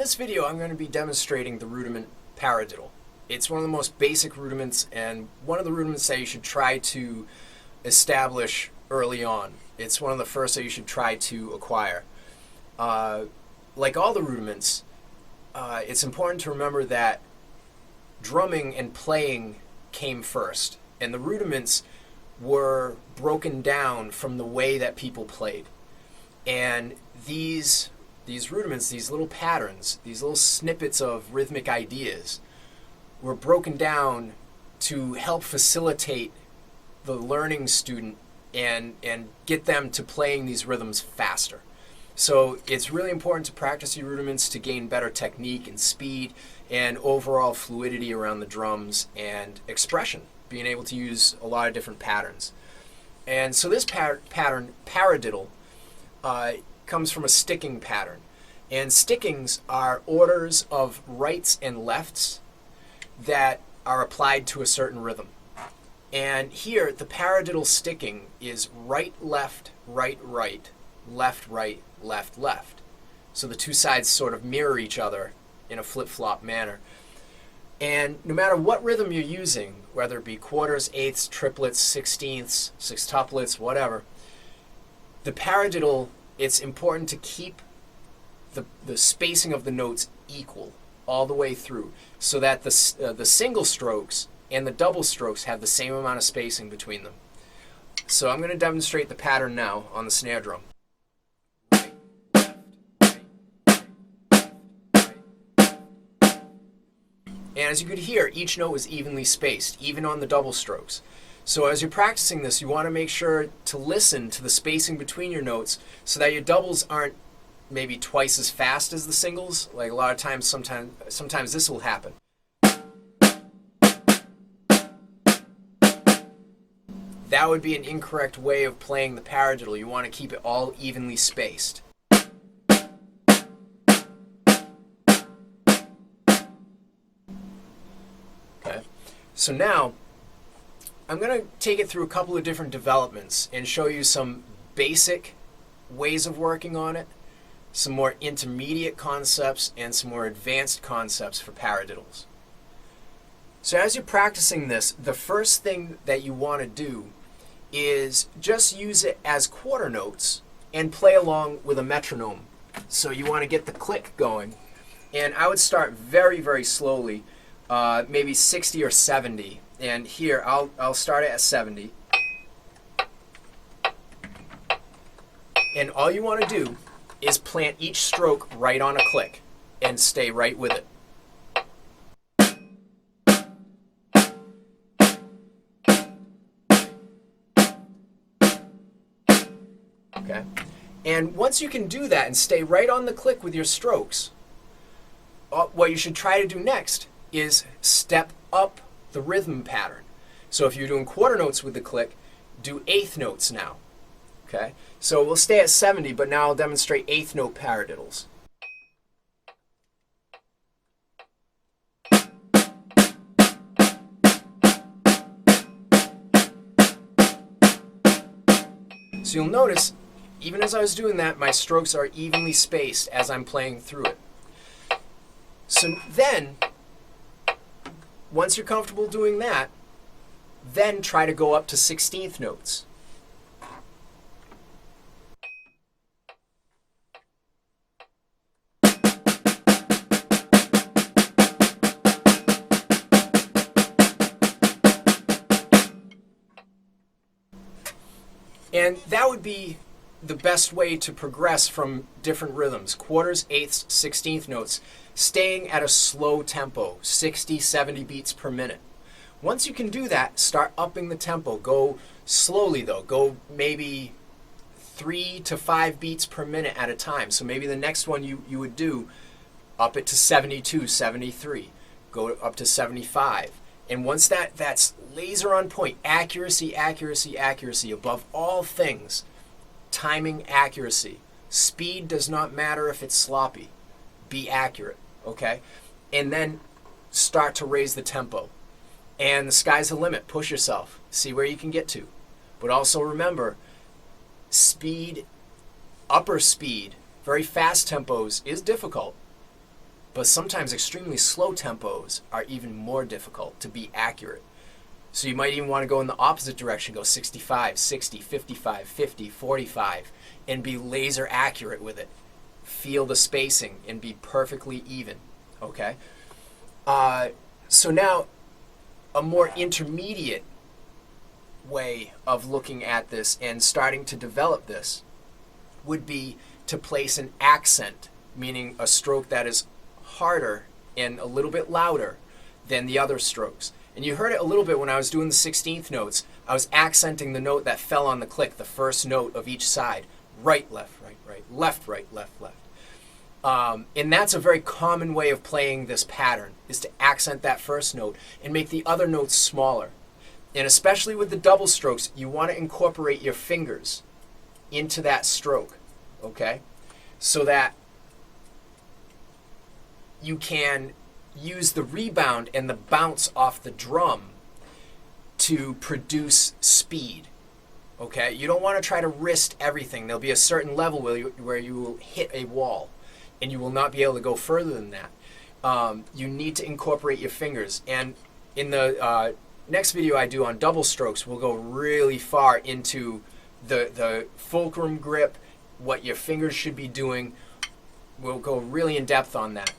this video, I'm going to be demonstrating the rudiment paradiddle. It's one of the most basic rudiments and one of the rudiments that you should try to establish early on. It's one of the first that you should try to acquire. Like all the rudiments, it's important to remember that drumming and playing came first, and the rudiments were broken down from the way that people played. And these rudiments, these little patterns, these little snippets of rhythmic ideas were broken down to help facilitate the learning student and get them to playing these rhythms faster. So it's really important to practice your rudiments to gain better technique and speed and overall fluidity around the drums and expression, being able to use a lot of different patterns. And so this pattern, paradiddle, comes from a sticking pattern. And stickings are orders of rights and lefts that are applied to a certain rhythm. And here, the paradiddle sticking is right, left, right, right, left, right, left, left. So the two sides sort of mirror each other in a flip-flop manner. And no matter what rhythm you're using, whether it be quarters, eighths, triplets, sixteenths, sextuplets, whatever, the paradiddle, it's important to keep the spacing of the notes equal all the way through, so that the single strokes and the double strokes have the same amount of spacing between them. So I'm going to demonstrate the pattern now on the snare drum. And as you could hear, each note was evenly spaced, even on the double strokes. So as you're practicing this, you want to make sure to listen to the spacing between your notes so that your doubles aren't maybe twice as fast as the singles. Like a lot of times, sometimes this will happen. That would be an incorrect way of playing the paradiddle. You want to keep it all evenly spaced. Okay, so now I'm going to take it through a couple of different developments and show you some basic ways of working on it, some more intermediate concepts, and some more advanced concepts for paradiddles. So as you're practicing this, the first thing that you want to do is just use it as quarter notes and play along with a metronome. So you want to get the click going, and I would start very, very slowly, maybe 60 or 70. And here, I'll start it at 70. And all you want to do is plant each stroke right on a click and stay right with it. Okay? And once you can do that and stay right on the click with your strokes, what you should try to do next is step up the rhythm pattern. So if you're doing quarter notes with the click, do eighth notes now. Okay? So we'll stay at 70, but now I'll demonstrate eighth note paradiddles. So you'll notice, even as I was doing that, my strokes are evenly spaced as I'm playing through it. So then, once you're comfortable doing that, then try to go up to 16th notes. And that would be the best way to progress from different rhythms, quarters, eighths, 16th notes, staying at a slow tempo, 60, 70 beats per minute. Once you can do that, start upping the tempo. Go slowly though, go maybe 3 to 5 beats per minute at a time. So maybe the next one you would do, up it to 72, 73, go up to 75. And once that's laser on point, accuracy, accuracy, accuracy, above all things, timing, accuracy. Speed does not matter if it's sloppy. Be accurate, okay? And then start to raise the tempo. And the sky's the limit. Push yourself. See where you can get to. But also remember, speed, upper speed, very fast tempos is difficult. But sometimes extremely slow tempos are even more difficult to be accurate. So you might even want to go in the opposite direction, go 65, 60, 55, 50, 45, and be laser accurate with it. Feel the spacing and be perfectly even, okay? So now, a more intermediate way of looking at this and starting to develop this would be to place an accent, meaning a stroke that is harder and a little bit louder than the other strokes. And you heard it a little bit when I was doing the 16th notes. I was accenting the note that fell on the click, the first note of each side. Right, left, right, left, left. And that's a very common way of playing this pattern, is to accent that first note and make the other notes smaller. And especially with the double strokes, you want to incorporate your fingers into that stroke, okay? So that you can use the rebound and the bounce off the drum to produce speed, okay? You don't want to try to wrist everything. There'll be a certain level where you will hit a wall, and you will not be able to go further than that. You need to incorporate your fingers. And in the next video I do on double strokes, we'll go really far into the fulcrum grip, what your fingers should be doing. We'll go really in depth on that.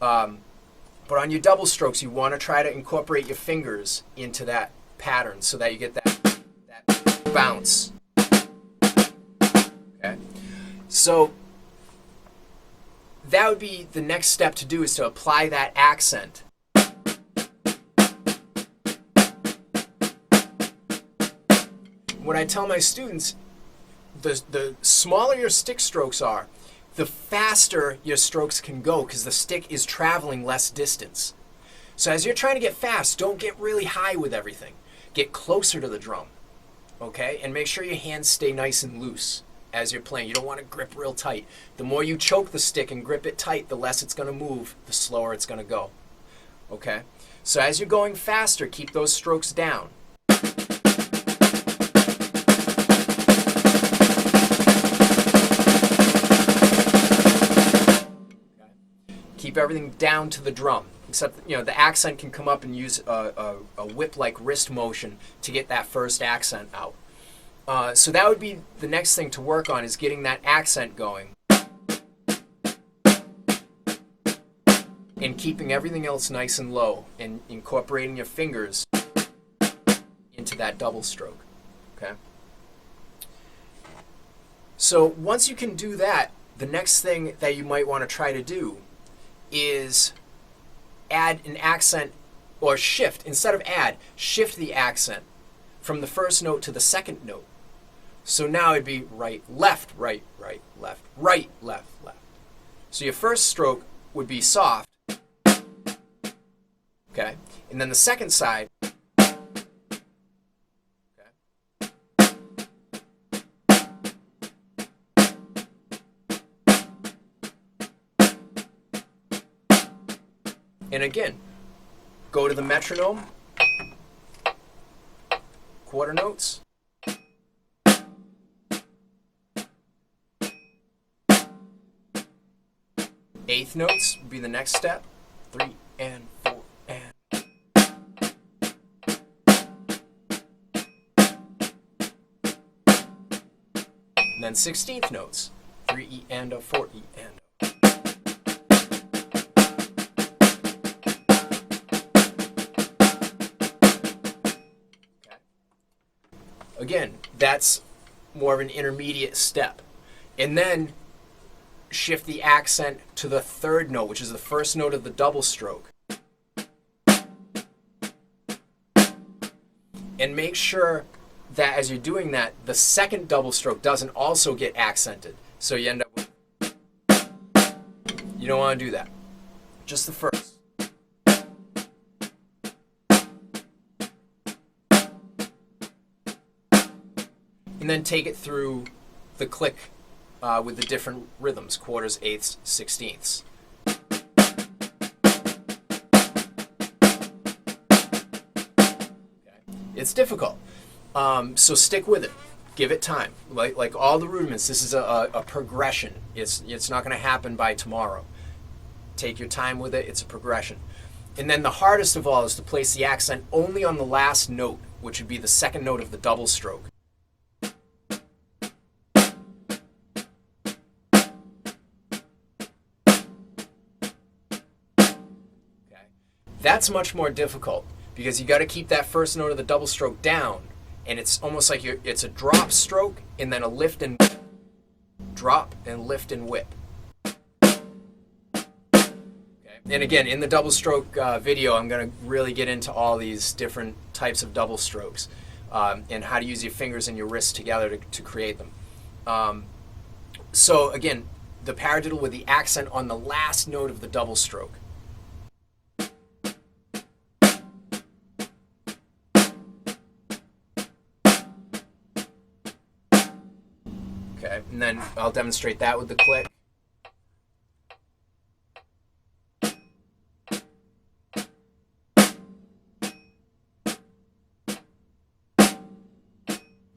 But on your double strokes, you want to try to incorporate your fingers into that pattern so that you get that bounce. Okay? So that would be the next step to do, is to apply that accent. When I tell my students, the smaller your stick strokes are, the faster your strokes can go, because the stick is traveling less distance. So as you're trying to get fast, don't get really high with everything. Get closer to the drum, okay? And make sure your hands stay nice and loose as you're playing. You don't want to grip real tight. The more you choke the stick and grip it tight, the less it's going to move, the slower it's going to go, okay? So as you're going faster, keep those strokes down. Keep everything down to the drum, except the accent can come up and use a whip-like wrist motion to get that first accent out. So that would be the next thing to work on, is getting that accent going and keeping everything else nice and low, and incorporating your fingers into that double stroke. Okay. So once you can do that, the next thing that you might want to try to do is add an accent, or shift, instead of add, shift the accent from the first note to the second note. So now it'd be right, left, left, right, left. So your first stroke would be soft, okay? And then the second side, and again, go to the metronome, quarter notes, eighth notes would be the next step, 3 and 4 and. And then 16th notes, 3 E and a 4 E and. Again, that's more of an intermediate step. And then shift the accent to the third note, which is the first note of the double stroke. And make sure that as you're doing that, the second double stroke doesn't also get accented. So you end up with, you don't want to do that. Just the first. And then take it through the click with the different rhythms, quarters, eighths, sixteenths. Okay. It's difficult, so stick with it. Give it time. Like all the rudiments, this is a progression. It's not going to happen by tomorrow. Take your time with it. It's a progression. And then the hardest of all is to place the accent only on the last note, which would be the second note of the double stroke. That's much more difficult because you got to keep that first note of the double stroke down, and it's almost like it's a drop stroke and then a lift and drop and lift and whip. Okay. And again, in the double stroke video, I'm going to really get into all these different types of double strokes and how to use your fingers and your wrists together to create them. So again, the paradiddle with the accent on the last note of the double stroke. Okay, and then I'll demonstrate that with the click.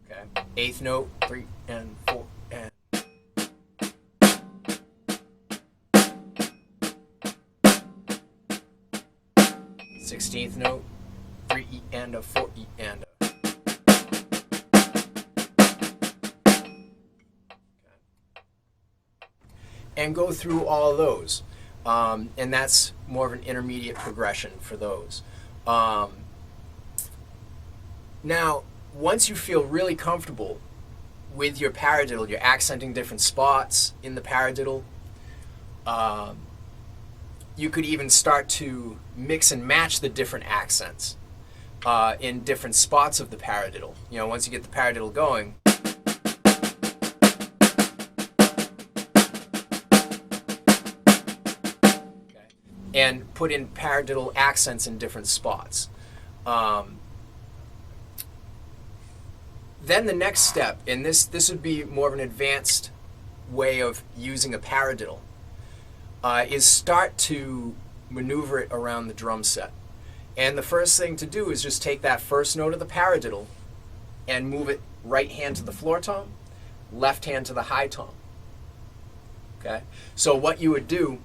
Okay, eighth note, 3 and 4 and. Sixteenth note, 3 E and a 4 E and a. And go through all of those. And that's more of an intermediate progression for those. Now, once you feel really comfortable with your paradiddle, you're accenting different spots in the paradiddle, you could even start to mix and match the different accents in different spots of the paradiddle. You know, once you get the paradiddle going, and put in paradiddle accents in different spots. Then the next step, and this would be more of an advanced way of using a paradiddle, is start to maneuver it around the drum set. And the first thing to do is just take that first note of the paradiddle and move it right hand to the floor tom, left hand to the high tom. Okay? So what you would do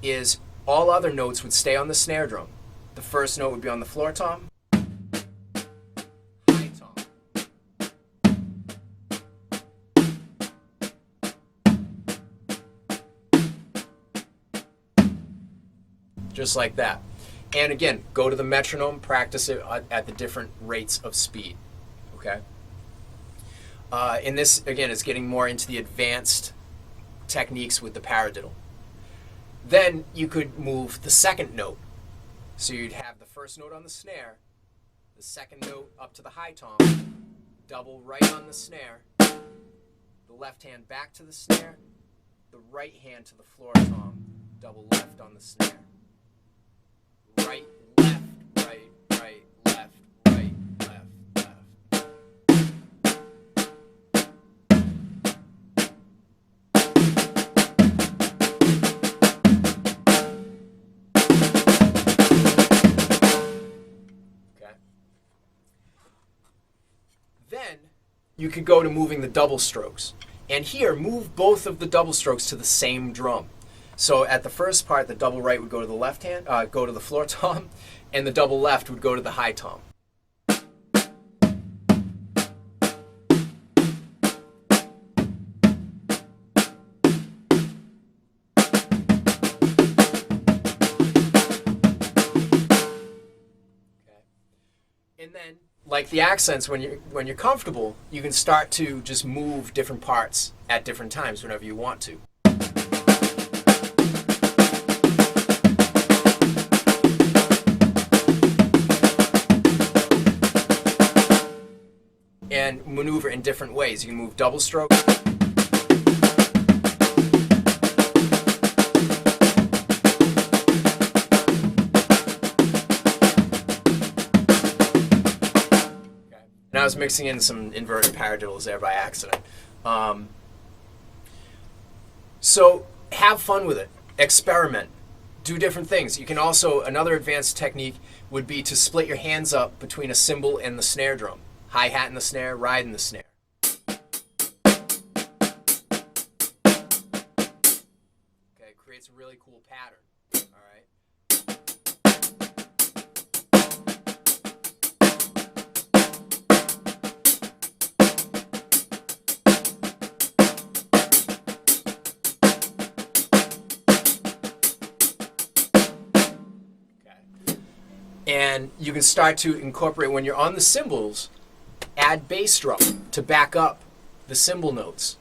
is all other notes would stay on the snare drum. The first note would be on the floor tom, high tom. Just like that. And again, go to the metronome, practice it at the different rates of speed. Okay? And this, again, is getting more into the advanced techniques with the paradiddle. Then you could move the second note. So you'd have the first note on the snare, the second note up to the high tom, double right on the snare, the left hand back to the snare, the right hand to the floor tom, double left on the snare. Right, left, right, right, left, right, left, left. Then you could go to moving the double strokes. And here, move both of the double strokes to the same drum. So at the first part, the double right would go to the left hand, go to the floor tom, and the double left would go to the high tom. And then, like the accents, when you're comfortable, you can start to just move different parts at different times whenever you want to. And maneuver in different ways. You can move double stroke. And I was mixing in some inverted paradiddles there by accident. So have fun with it. Experiment. Do different things. You can also, another advanced technique would be to split your hands up between a cymbal and the snare drum. Hi-hat in the snare, ride in the snare. Okay, creates a really cool pattern. All right. And you can start to incorporate, when you're on the cymbals, add bass drum to back up the cymbal notes.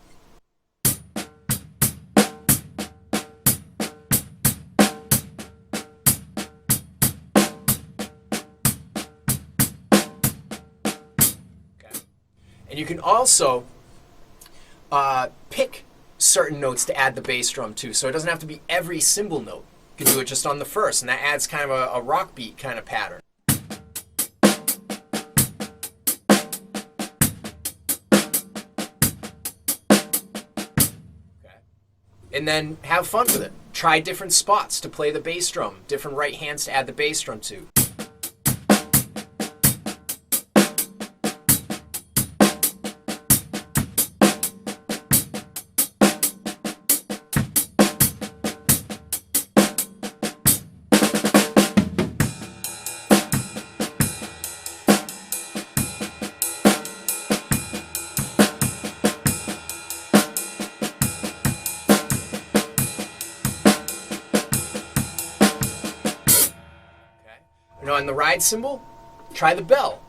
Okay. And you can also pick certain notes to add the bass drum to, so it doesn't have to be every cymbal note. You can do it just on the first, and that adds kind of a rock beat kind of pattern. Okay. And then have fun with it. Try different spots to play the bass drum, different right hands to add the bass drum to. And on the ride cymbal, try the bell.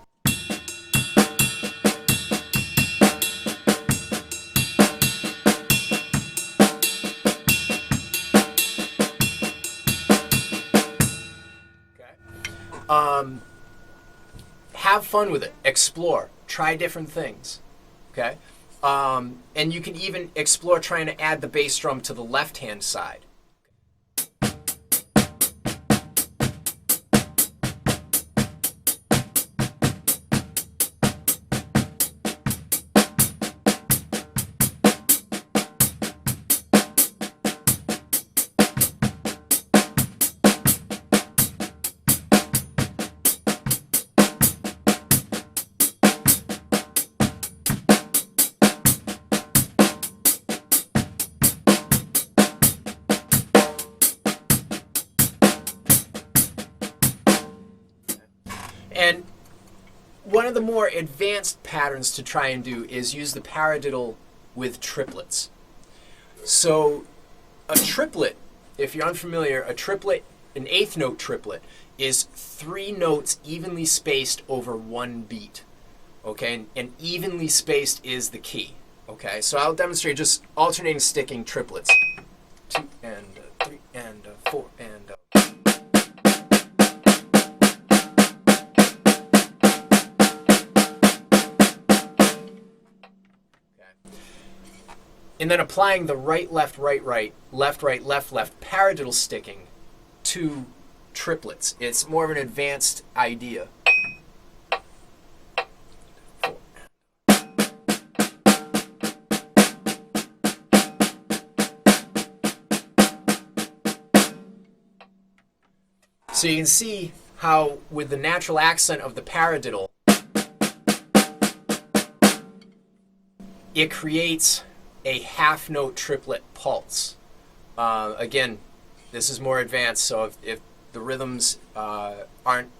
Okay. Have fun with it. Explore. Try different things. Okay. And you can even explore trying to add the bass drum to the left-hand side. And one of the more advanced patterns to try and do is use the paradiddle with triplets. So a triplet, if you're unfamiliar, a triplet, an eighth note triplet, is 3 notes evenly spaced over 1 beat. Okay, and evenly spaced is the key. Okay, so I'll demonstrate just alternating sticking triplets. 2 and 3 and 4 and and then applying the right, left, right, right, left, right, left, left paradiddle sticking to triplets. It's more of an advanced idea. So you can see how with the natural accent of the paradiddle, it creates a half note triplet pulse. Again, this is more advanced, so if the rhythms aren't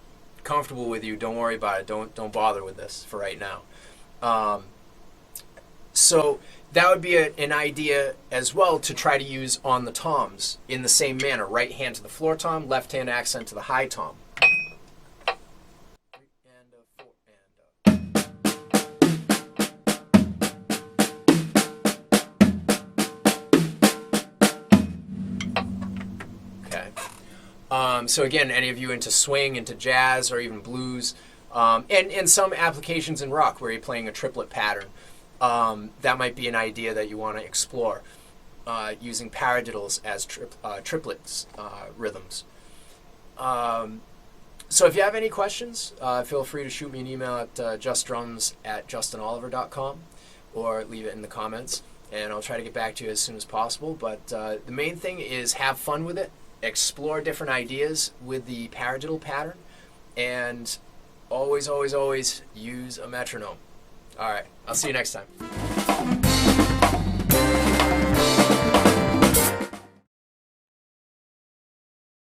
comfortable with you, don't worry about it. Don't bother with this for right now. So that would be an idea as well to try to use on the toms in the same manner. Right hand to the floor tom, left hand accent to the high tom. So again, any of you into swing, into jazz, or even blues, and some applications in rock where you're playing a triplet pattern, that might be an idea that you want to explore, using paradiddles as triplets rhythms. So if you have any questions, feel free to shoot me an email at justdrums@justinoliver.com or leave it in the comments, and I'll try to get back to you as soon as possible. But the main thing is have fun with it. Explore different ideas with the paradiddle pattern, and always, always, always use a metronome. All right, I'll see you next time.